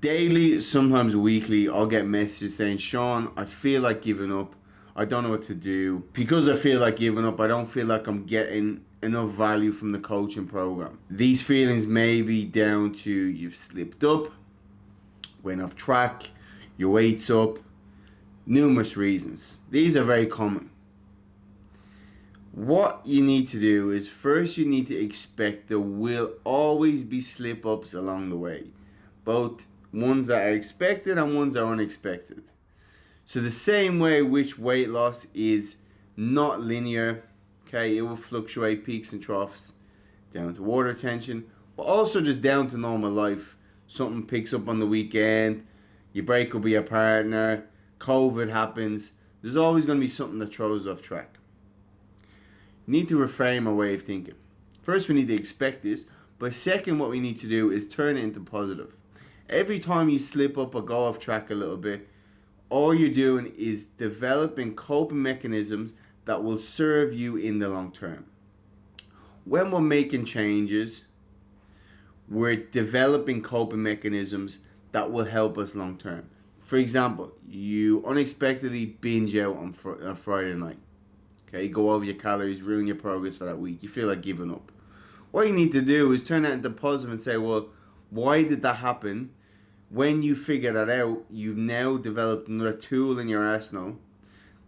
Daily, sometimes weekly, I'll get messages saying, Sean, I feel like giving up. I don't know what to do. Because I feel like giving up, I don't feel like I'm getting enough value from the coaching program. These feelings may be down to you've slipped up, went off track, your weight's up, numerous reasons. These are very common. What you need to do is first you need to expect there will always be slip ups along the way, both ones that are expected and ones that are unexpected. So the same way which weight loss is not linear, okay, it will fluctuate peaks and troughs down to water retention, but also just down to normal life. Something picks up on the weekend, you break up with your partner, COVID happens. There's always going to be something that throws off track. You need to reframe our way of thinking. First, we need to expect this, but second, what we need to do is turn it into positive. Every time you slip up or go off track a little bit, all you're doing is developing coping mechanisms that will serve you in the long term. When we're making changes, we're developing coping mechanisms that will help us long term. For example, you unexpectedly binge out on Friday night. Okay, go over your calories, ruin your progress for that week. You feel like giving up. What you need to do is turn that into positive and say, well, why did that happen? When you figure that out, you've now developed another tool in your arsenal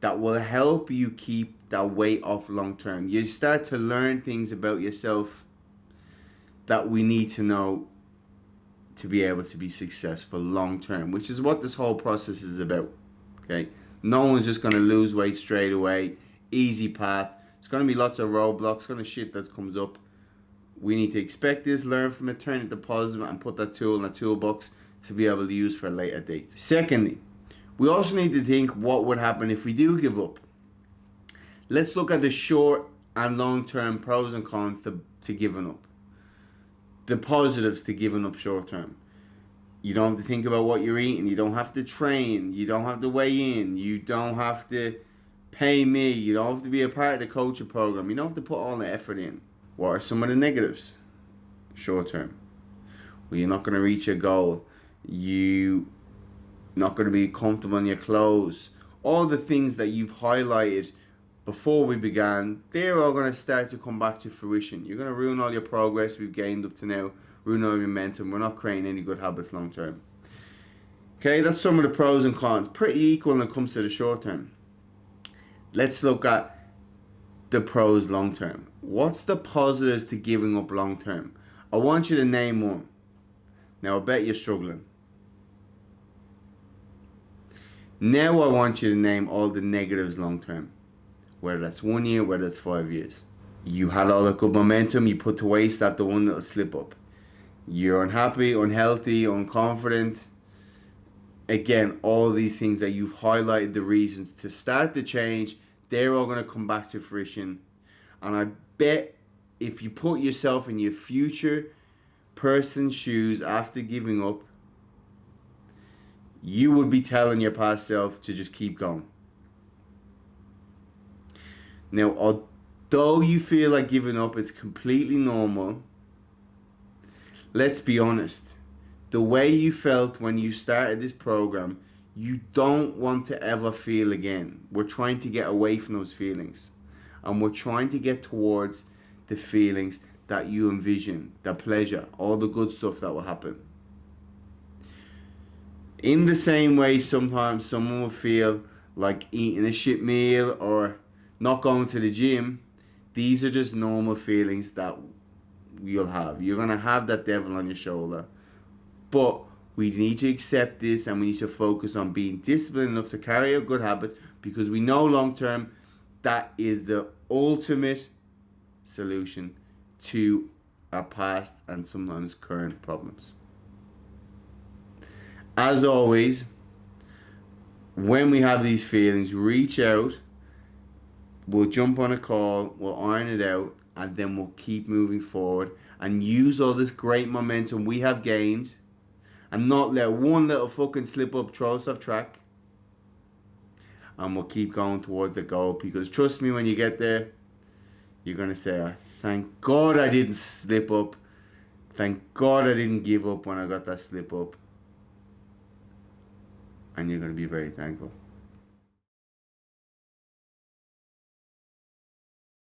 that will help you keep that weight off long term. You start to learn things about yourself that we need to know to be able to be successful long term, which is what this whole process is about. Okay, no one's just going to lose weight straight away, easy path. It's going to be lots of roadblocks, going to shit that comes up. We need to expect this, learn from it, turn it to positive, and put that tool in a toolbox to be able to use for a later date. Secondly, we also need to think what would happen if we do give up. Let's look at the short and long term pros and cons to giving up. The positives to giving up short term. You don't have to think about what you're eating. You don't have to train. You don't have to weigh in. You don't have to pay me. You don't have to be a part of the coaching program. You don't have to put all the effort in. What are some of the negatives? Short term. Well, you're not going to reach your goal. You're not going to be comfortable in your clothes. All the things that you've highlighted before we began, they're all going to start to come back to fruition. You're going to ruin all your progress we've gained up to now, ruin all your momentum. We're not creating any good habits long term. Okay, that's some of the pros and cons. Pretty equal when it comes to the short term. Let's look at the pros long term. What's the positives to giving up long term? I want you to name one. Now, I bet you're struggling. Now I want you to name all the negatives long term. Whether that's 1 year, whether that's 5 years. You had all that good momentum, you put to waste after one little slip up. You're unhappy, unhealthy, unconfident. Again, all these things that you've highlighted the reasons to start the change, they're all going to come back to fruition. And I bet if you put yourself in your future person's shoes after giving up, you would be telling your past self to just keep going. Now, although you feel like giving up, it's completely normal. Let's be honest. The way you felt when you started this program, you don't want to ever feel again. We're trying to get away from those feelings. And we're trying to get towards the feelings that you envision, the pleasure, all the good stuff that will happen. In the same way, sometimes someone will feel like eating a shit meal or not going to the gym. These are just normal feelings that you'll have. You're going to have that devil on your shoulder. But we need to accept this and we need to focus on being disciplined enough to carry out good habits, because we know long term that is the ultimate solution to our past and sometimes current problems. As always, when we have these feelings, reach out. We'll jump on a call, we'll iron it out, and then we'll keep moving forward and use all this great momentum we have gained and not let one little fucking slip up throw us off track. And we'll keep going towards the goal, because trust me, when you get there, you're going to say, thank God I didn't slip up. Thank God I didn't give up when I got that slip up. and you're going to be very thankful.